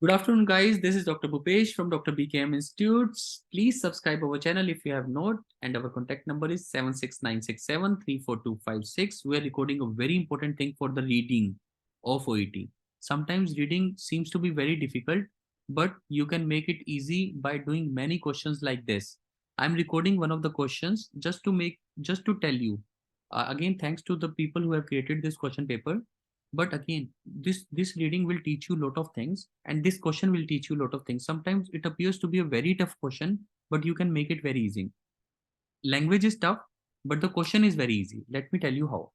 Good afternoon, guys. This is Dr. Bhupesh from Dr. BKM Institutes. Please subscribe our channel if you have not, and our contact number is 76967342256. We are recording a very important thing for the reading of OET. Sometimes reading seems to be very difficult, but you can make it easy by doing many questions like this. I'm recording one of the questions just to tell you. Again, thanks to the people who have created this question paper, but again, this reading will teach you a lot of things, and this question will teach you a lot of things. Sometimes it appears to be a very tough question, but you can make it very easy. Language is tough, but the question is very easy. Let me tell you how.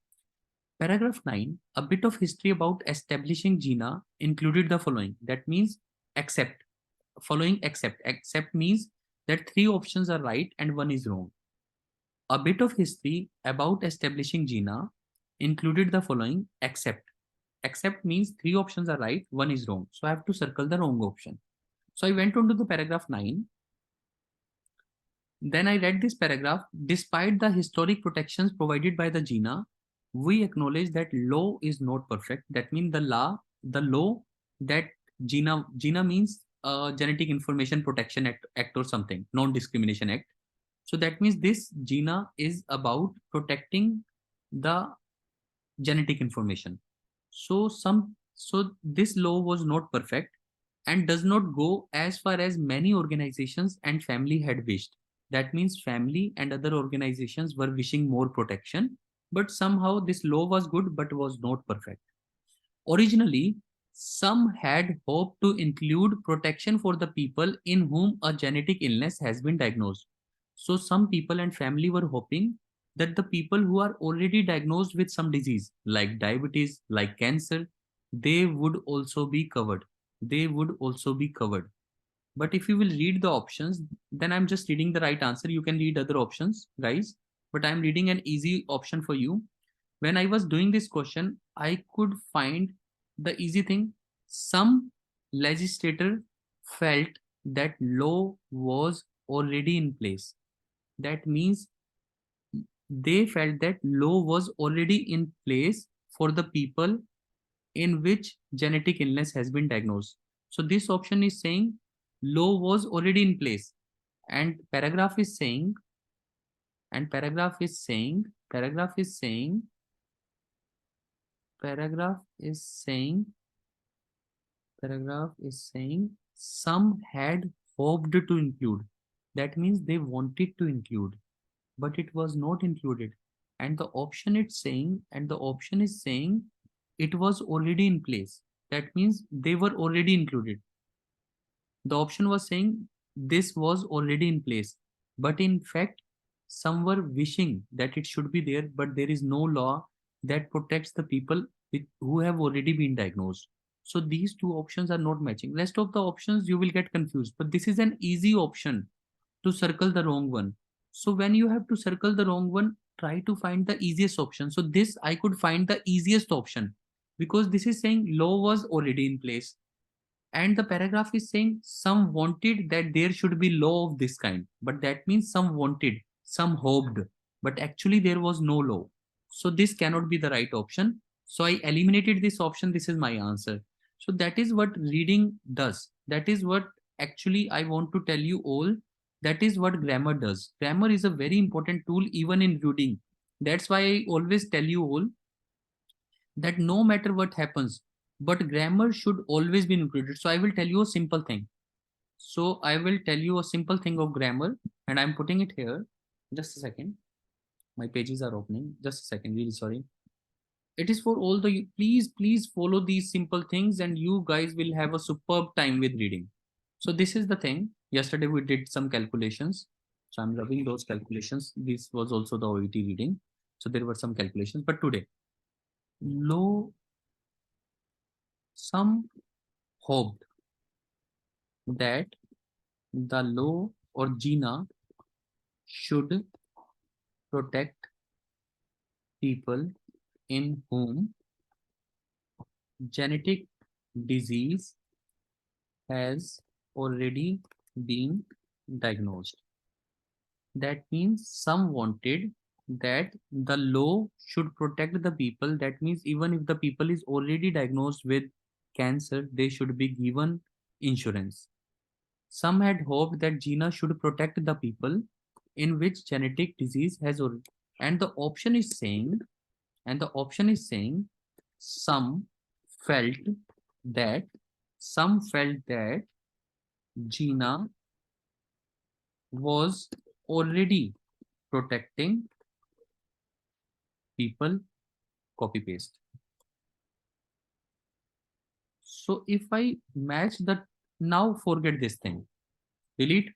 Paragraph 9, a bit of history about establishing Jina included the following. That means accept. Following accept. Accept means that three options are right and one is wrong. A bit of history about establishing Jina included the following. Accept. Accept means three options are right, one is wrong. So I have to circle the wrong option. So I went on to the paragraph 9. Then I read this paragraph. Despite the historic protections provided by the Jina, we acknowledge that law is not perfect. That means the law that Jina means Genetic Information Protection Act or something, Non-Discrimination Act. So that means this Jina is about protecting the genetic information. So this law was not perfect and does not go as far as many organizations and family had wished. That means family and other organizations were wishing more protection, but somehow this law was good but was not perfect. Originally, some had hoped to include protection for the people in whom a genetic illness has been diagnosed. So some people and family were hoping that the people who are already diagnosed with some disease like diabetes, like cancer, they would also be covered. They would also be covered. But if you will read the options, then I'm just reading the right answer. You can read other options, guys, but I'm reading an easy option for you. When I was doing this question, I could find the easy thing. Some legislator felt that law was already in place. That means they felt that law was already in place for the people in which genetic illness has been diagnosed. So this option is saying law was already in place, and paragraph is saying, and paragraph is saying, paragraph is saying, paragraph is saying, paragraph is saying some had hoped to include. That means they wanted to include, but it was not included. And the option it's saying, and the option is saying it was already in place. That means they were already included. The option was saying this was already in place, but in fact, some were wishing that it should be there, but there is no law that protects the people who have already been diagnosed. So these two options are not matching. Rest of the options you will get confused, but this is an easy option to circle the wrong one. So when you have to circle the wrong one, try to find the easiest option. So this I could find the easiest option because this is saying law was already in place, and the paragraph is saying some wanted that there should be law of this kind, but that means some wanted, some hoped, but actually there was no law. So this cannot be the right option. So I eliminated this option. This is my answer. So that is what reading does. That is what actually I want to tell you all. That is what grammar does. Grammar is a very important tool even in reading. That's why I always tell you all that no matter what happens, but grammar should always be included. So I will tell you a simple thing. So I will tell you a simple thing of grammar, and I'm putting it here. Just a second. My pages are opening. Just a second. Really sorry. It is for all the, please follow these simple things and you guys will have a superb time with reading. So this is the thing. Yesterday we did some calculations. So I'm loving those calculations. This was also the OET reading. So there were some calculations, but today, low, some hoped that the law or GINA should protect people in whom genetic disease has already been diagnosed. That means some wanted that the law should protect the people. That means even if the people is already diagnosed with cancer, they should be given insurance. Some had hoped that Gina should protect the people in which genetic disease has origin. And the option is saying, and the option is saying, some felt that, some felt that Gina was already protecting people, copy paste. So if I match the, now forget this thing, delete,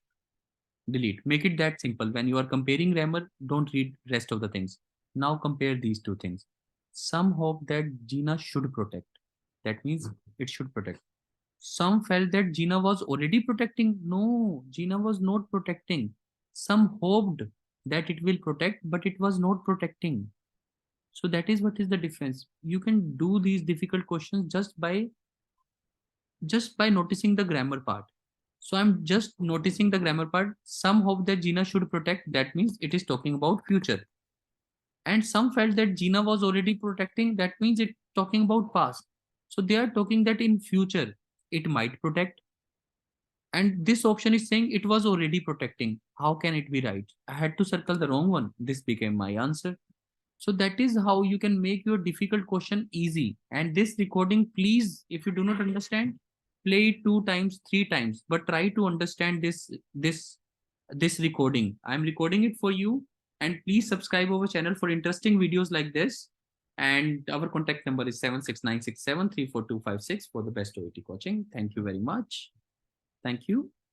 delete, make it that simple. When you are comparing grammar, don't read rest of the things. Now compare these two things. Some hope that Gina should protect. That means it should protect. Some felt that Gina was already protecting. No, Gina was not protecting. Some hoped that it will protect, but it was not protecting. So that is what is the difference. You can do these difficult questions just by noticing the grammar part. So I'm just noticing the grammar part. Some hope that Gina should protect. That means it is talking about future. And some felt that Gina was already protecting. That means it's talking about past. So they are talking that in future it might protect. And this option is saying it was already protecting. How can it be right? I had to circle the wrong one. This became my answer. So that is how you can make your difficult question easy. And this recording, please, if you do not understand, play it 2 times, 3 times, but try to understand this recording. I'm recording it for you, and please subscribe our channel for interesting videos like this. And our contact number is 76967342256 for the best OET coaching. Thank you very much. Thank you.